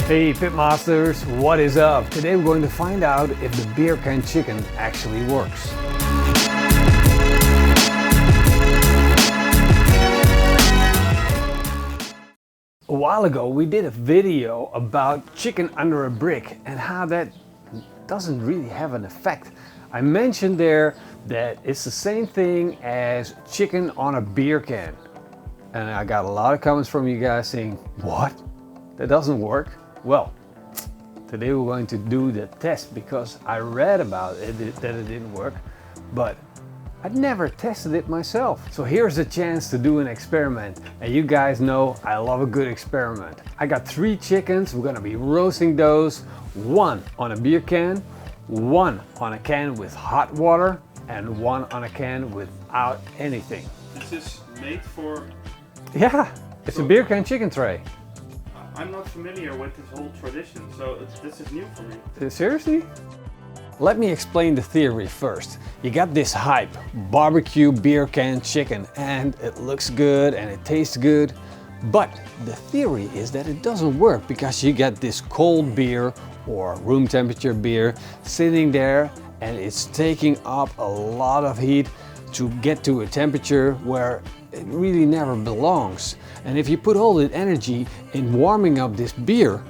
Hey Pitmasters, what is up? Today we're going to find out if the beer can chicken actually works. A while ago we did a video about chicken under a brick and how that doesn't really have an effect. I mentioned there that it's the same thing as chicken on a beer can. And I got a lot of comments from you guys saying, what? That doesn't work? Well, today we're going to do the test because I read about it that it didn't work, but I'd never tested it myself. So here's a chance to do an experiment. And you guys know I love a good experiment. I got 3 chickens. We're gonna be roasting those. 1 on a beer can, 1 on a can with hot water, and 1 on a can without anything. This is made for... Yeah, it's a beer can chicken tray. I'm not familiar with this whole tradition, so this is new for me. Seriously? Let me explain the theory first. You got this hype, barbecue beer can chicken, and it looks good and it tastes good. But the theory is that it doesn't work because you get this cold beer or room temperature beer sitting there and it's taking up a lot of heat to get to a temperature where it really never belongs. And if you put all that energy in warming up this beer,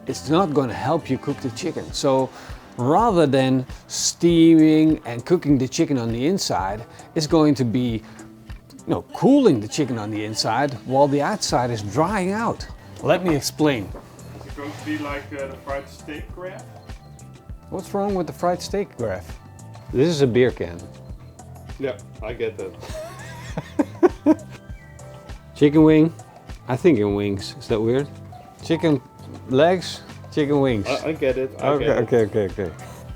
it's not going to help you cook the chicken. So rather than steaming and cooking the chicken on the inside, it's going to be cooling the chicken on the inside while the outside is drying out. Let me explain. Is it going to be like the fried steak graph? What's wrong with the fried steak graph? This is a beer can. Yeah, I get that. Chicken wing. I think in wings. Is that weird? Chicken legs, chicken wings. I get it. Okay.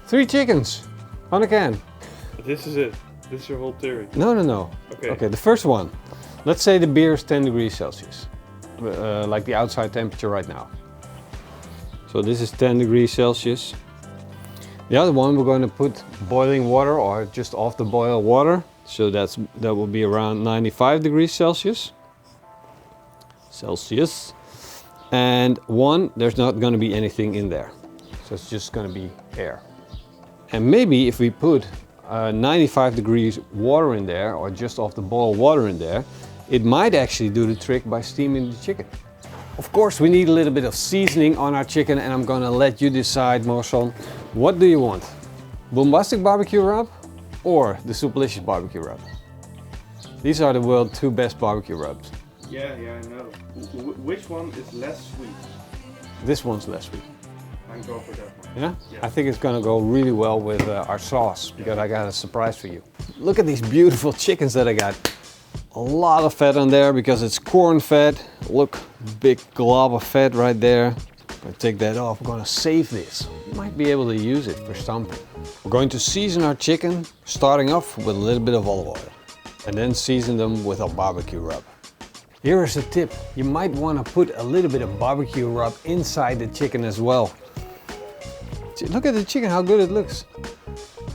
3 chickens on a can. This is it. This is your whole theory. No. Okay, the first one. Let's say the beer is 10 degrees Celsius. Like the outside temperature right now. So this is 10 degrees Celsius. The other one we're going to put boiling water or just off the boil water. So that will be around 95 degrees Celsius. And one, there's not going to be anything in there. So it's just going to be air. And maybe if we put 95 degrees water in there or just off the boil water in there, it might actually do the trick by steaming the chicken. Of course, we need a little bit of seasoning on our chicken and I'm going to let you decide, Marcel. What do you want? Bombastic barbecue rub or the Superlicious barbecue rub? These are the world's 2 best barbecue rubs. Yeah, I know. Which one is less sweet? This one's less sweet. I'm going for that one. Yeah? Yeah. I think it's gonna go really well with our sauce because I got a surprise for you. Look at these beautiful chickens that I got. A lot of fat on there because it's corn fat. Look, big glob of fat right there. I'm gonna take that off. We're gonna save this. Might be able to use it for something. We're going to season our chicken, starting off with a little bit of olive oil and then season them with a barbecue rub. Here is a tip. You might want to put a little bit of barbecue rub inside the chicken as well. Look at the chicken, how good it looks.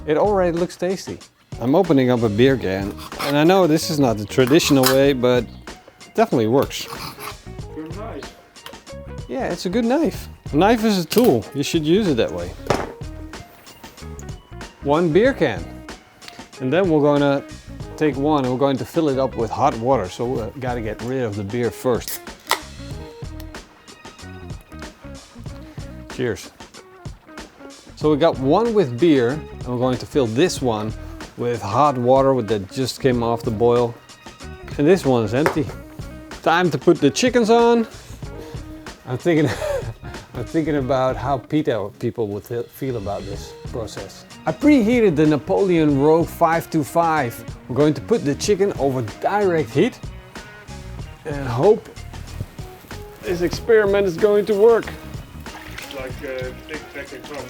It already looks tasty. I'm opening up a beer can and I know this is not the traditional way, but it definitely works. Good knife. Yeah, it's a good knife. A knife is a tool. You should use it that way. 1 beer can. And then we're going to take one and we're going to fill it up with hot water. So we got to get rid of the beer first. Cheers. So we got one with beer and we're going to fill this one with hot water that just came off the boil. And this one is empty. Time to put the chickens on. I'm thinking about how people would feel about this process. I preheated the Napoleon Rogue 525. We're going to put the chicken over direct heat and hope this experiment is going to work. It's like a big pack of gum.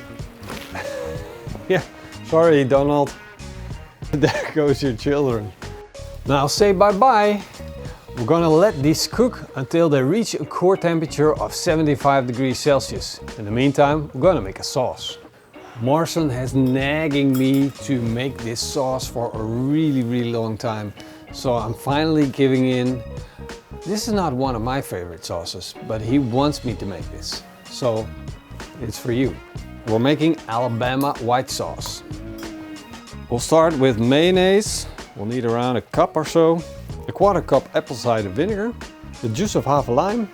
Yeah, sorry Donald. There goes your children. Now say bye-bye. We're gonna let these cook until they reach a core temperature of 75 degrees Celsius. In the meantime, we're gonna make a sauce. Marcel has nagging me to make this sauce for a really long time. So I'm finally giving in. This is not one of my favorite sauces, but he wants me to make this. so it's for you. We're making Alabama white sauce. We'll start with mayonnaise. We'll need around a cup or so, a quarter cup apple cider vinegar, the juice of half a lime,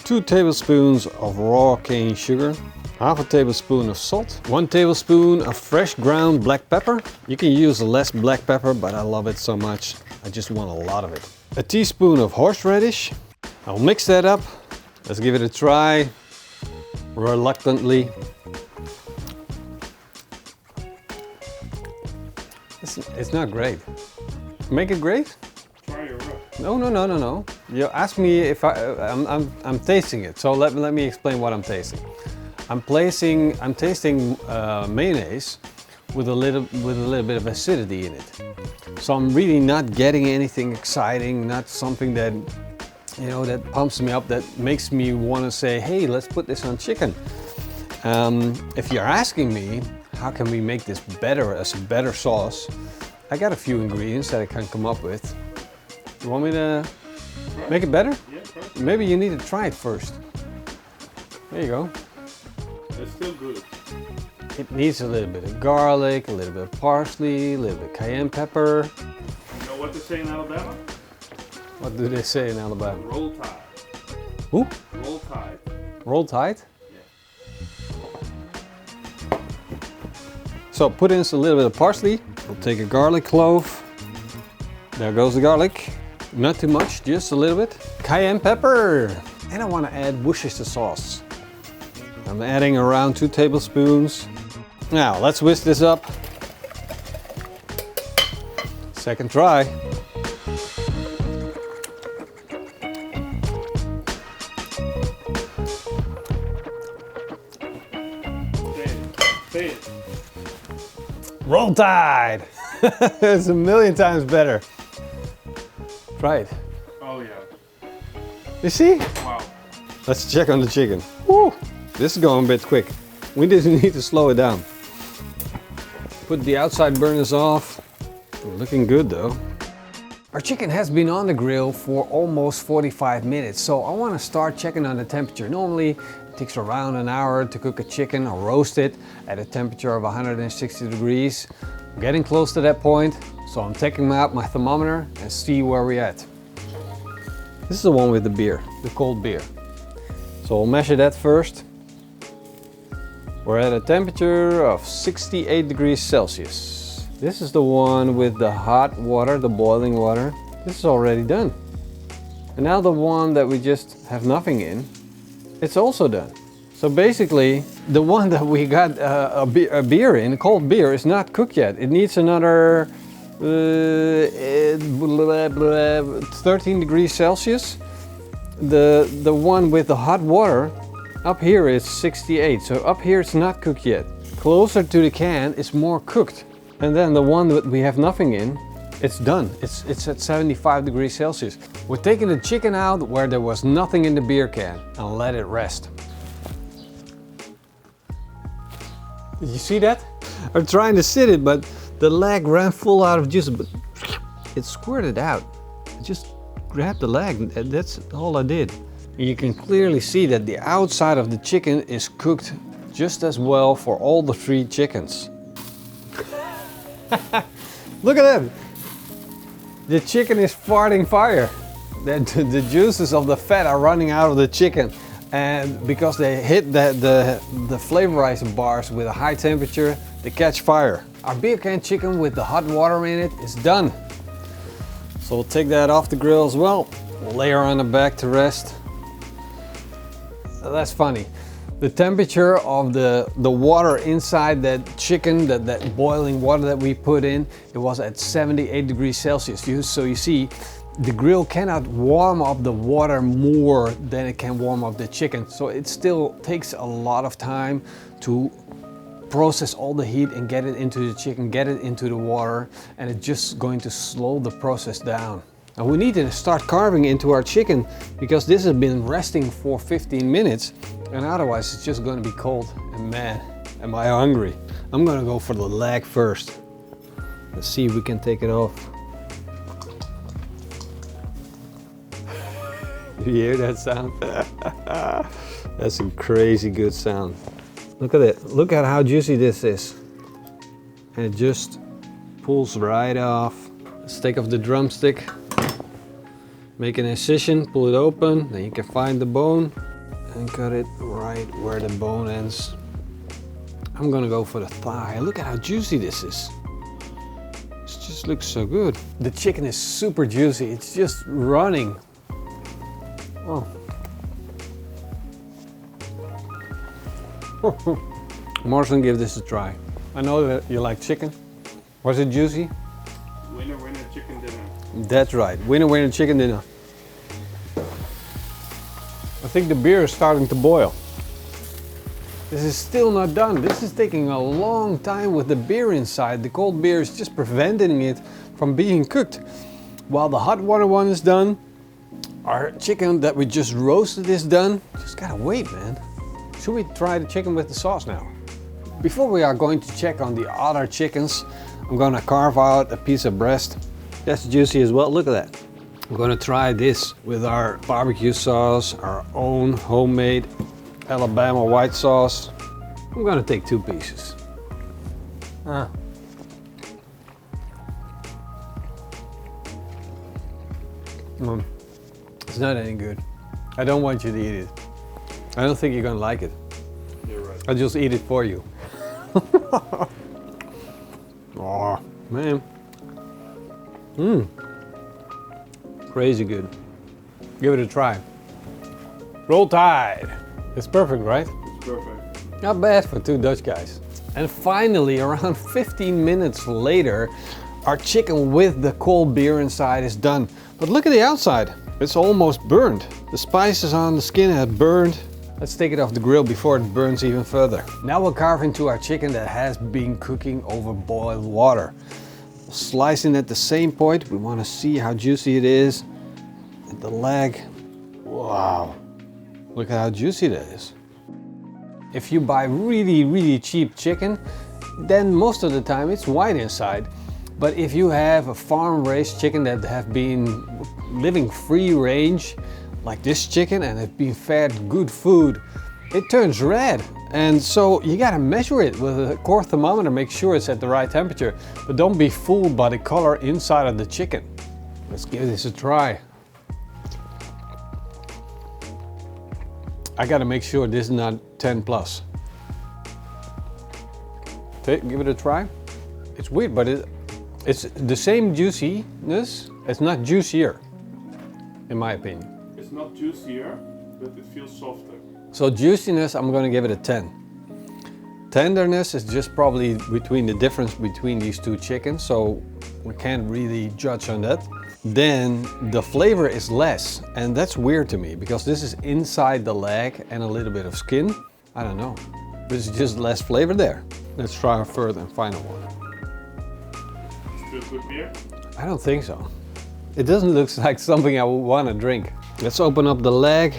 2 tablespoons of raw cane sugar, half a tablespoon of salt, 1 tablespoon of fresh ground black pepper. You can use less black pepper, but I love it so much, I just want a lot of it. A teaspoon of horseradish. I'll mix that up. Let's give it a try, reluctantly. It's not great. Make it great? Try your rough. No. You asked me if I'm tasting it. So let me explain what I'm tasting. I'm tasting mayonnaise with a little bit of acidity in it. So I'm really not getting anything exciting, not something that, you know, that pumps me up, that makes me want to say, hey, let's put this on chicken. If you're asking me, how can we make this better as a better sauce? I got a few ingredients that I can come up with. You want me to make it better? Yeah, perfect. Maybe you need to try it first. There you go. It's still good. It needs a little bit of garlic, a little bit of parsley, a little bit of cayenne pepper. You know what they say in Alabama? What do they say in Alabama? Roll Tide. Who? Roll Tide. Roll Tide? Yeah. So put in a little bit of parsley. We'll take a garlic clove. There goes the garlic. Not too much, just a little bit. Cayenne pepper. And I want to add Worcestershire sauce. I'm adding around 2 tablespoons. Now let's whisk this up. Second try. Say it. Roll Tide! It's a million times better. Try it. Oh yeah. You see? Wow. Let's check on the chicken. Woo! This is going a bit quick. We just need to slow it down. Put the outside burners off. Looking good though. Our chicken has been on the grill for almost 45 minutes, so I want to start checking on the temperature. Normally it takes around an hour to cook a chicken or roast it at a temperature of 160 degrees. I'm getting close to that point, so I'm taking out my thermometer and see where we're at. This is the one with the beer, the cold beer. So we'll measure that first. We're at a temperature of 68 degrees Celsius. This is the one with the hot water, the boiling water. This is already done. And now the one that we just have nothing in, it's also done. So basically, the one that we got a beer in, a cold beer, is not cooked yet. It needs another 13 degrees Celsius. The one with the hot water up here is 68, so up here it's not cooked yet. Closer to the can it's more cooked. And then the one that we have nothing in, it's done. It's at 75 degrees Celsius. We're taking the chicken out where there was nothing in the beer can and let it rest. Did you see that? I'm trying to sit it, but the leg ran full out of juice, but it squirted out. I just grabbed the leg, and that's all I did. You can clearly see that the outside of the chicken is cooked just as well for all the 3 chickens. Look at that! The chicken is farting fire. The juices of the fat are running out of the chicken, and because they hit the flavorizer bars with a high temperature, they catch fire. Our beer can chicken with the hot water in it is done. So we'll take that off the grill as well. We'll lay her on the back to rest. That's funny. The temperature of the water inside that chicken, that boiling water that we put in, it was at 78 degrees Celsius. So you see, the grill cannot warm up the water more than it can warm up the chicken. So it still takes a lot of time to process all the heat and get it into the chicken, get it into the water, and it's just going to slow the process down. And we need to start carving into our chicken because this has been resting for 15 minutes and otherwise it's just going to be cold. And man, am I hungry. I'm going to go for the leg first. Let's see if we can take it off. You hear that sound? That's a crazy good sound. Look at it. Look at how juicy this is. And it just pulls right off. Let's take off the drumstick. Make an incision, pull it open, then you can find the bone and cut it right where the bone ends. I'm gonna go for the thigh. Look at how juicy this is. This just looks so good. The chicken is super juicy. It's just running. Oh. Morrison, give this a try. I know that you like chicken. Was it juicy? Winner, winner, chicken dinner. That's right. Winner, winner, chicken dinner. I think the beer is starting to boil. This is still not done. This is taking a long time with the beer inside. The cold beer is just preventing it from being cooked. While the hot water one is done, our chicken that we just roasted is done. Just gotta wait, man. Should we try the chicken with the sauce now? Before we are going to check on the other chickens, I'm gonna carve out a piece of breast. That's juicy as well. Look at that. I'm gonna try this with our barbecue sauce, our own homemade Alabama white sauce. I'm gonna take 2 pieces. It's not any good. I don't want you to eat it. I don't think you're gonna like it. You're right. I'll just eat it for you. Oh, man. Crazy good. Give it a try. Roll Tide. It's perfect, right? It's perfect. Not bad for 2 Dutch guys. And finally, around 15 minutes later, our chicken with the cold beer inside is done. But look at the outside. It's almost burned. The spices on the skin have burned. Let's take it off the grill before it burns even further. Now we'll carve into our chicken that has been cooking over boiled water. Slicing at the same point, we want to see how juicy it is. And the leg, wow, look at how juicy that is. If you buy really cheap chicken, then most of the time it's white inside. But if you have a farm-raised chicken that have been living free range, like this chicken, and have been fed good food, it turns red. And so you gotta measure it with a core thermometer, make sure it's at the right temperature. But don't be fooled by the color inside of the chicken. Let's give this a try. I gotta make sure this is not 10 plus. Give it a try. It's weird, but it's the same juiciness. It's not juicier, in my opinion. It's not juicier, but it feels softer. So juiciness, I'm gonna give it a 10. Tenderness is just probably between the difference between these 2 chickens, so we can't really judge on that. Then the flavor is less, and that's weird to me because this is inside the leg and a little bit of skin. I don't know, there's just less flavor there. Let's try a third and final one. Still good beer? I don't think so. It doesn't look like something I would want to drink. Let's open up the leg.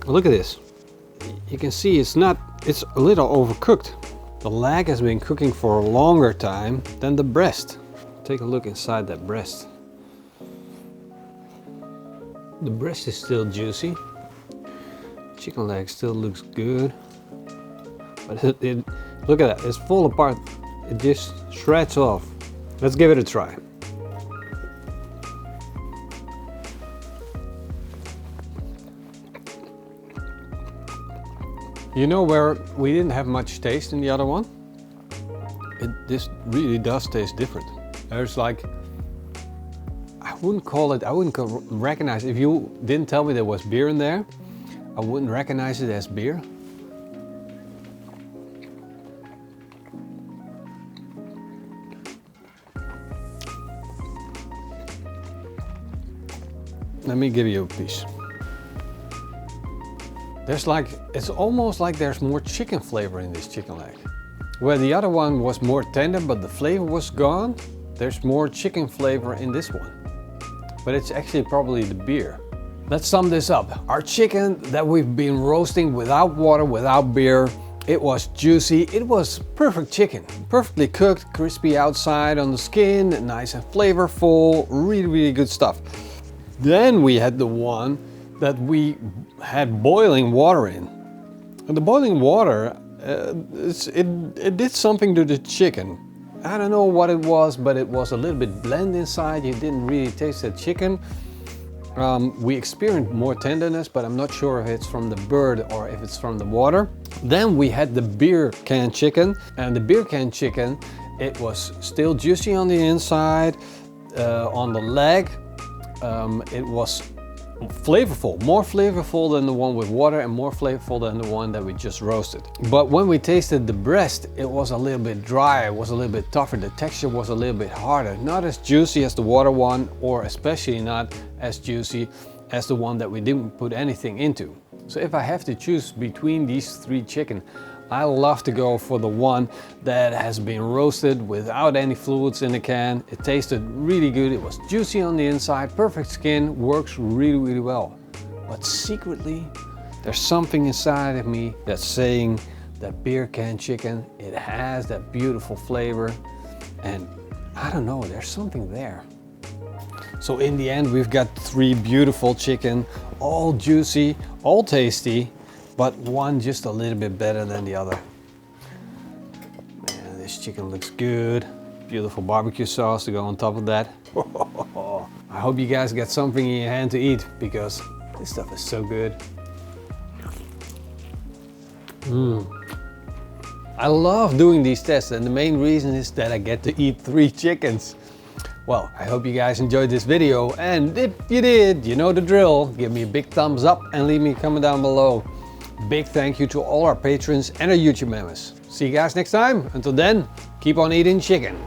Look at this. You can see it's a little overcooked. The leg has been cooking for a longer time than the breast. Take a look inside that breast. The breast is still juicy. Chicken leg still looks good. But look at that, it's full apart. It just shreds off. Let's give it a try. You know where we didn't have much taste in the other one? This really does taste different. There's like, I wouldn't recognize, if you didn't tell me there was beer in there, I wouldn't recognize it as beer. Let me give you a piece. It's almost like there's more chicken flavor in this chicken leg. Where the other one was more tender, but the flavor was gone, there's more chicken flavor in this one. But it's actually probably the beer. Let's sum this up. Our chicken that we've been roasting without water, without beer, it was juicy. It was perfect chicken. Perfectly cooked, crispy outside on the skin, nice and flavorful, really good stuff. Then we had the one that we had boiling water in. And the boiling water, it did something to the chicken. I don't know what it was, but it was a little bit bland inside. You didn't really taste the chicken. We experienced more tenderness, but I'm not sure if it's from the bird or if it's from the water. Then we had the beer can chicken, and the beer can chicken, it was still juicy on the inside, on the leg. It was flavorful, more flavorful than the one with water and more flavorful than the one that we just roasted. But when we tasted the breast, it was a little bit drier, it was a little bit tougher, the texture was a little bit harder, not as juicy as the water one, or especially not as juicy as the one that we didn't put anything into. So if I have to choose between these three chicken, I love to go for the one that has been roasted without any fluids in the can. It tasted really good, it was juicy on the inside, perfect skin, works really well. But secretly, there's something inside of me that's saying that beer can chicken, it has that beautiful flavor, and I don't know, there's something there. So in the end, we've got three beautiful chicken, all juicy, all tasty, but one just a little bit better than the other. Man, this chicken looks good. Beautiful barbecue sauce to go on top of that. I hope you guys got something in your hand to eat, because this stuff is so good. I love doing these tests, and the main reason is that I get to eat 3 chickens. Well, I hope you guys enjoyed this video, and if you did, you know the drill. Give me a big thumbs up and leave me a comment down below. Big thank you to all our patrons and our YouTube members. See you guys next time. Until then, keep on eating chicken.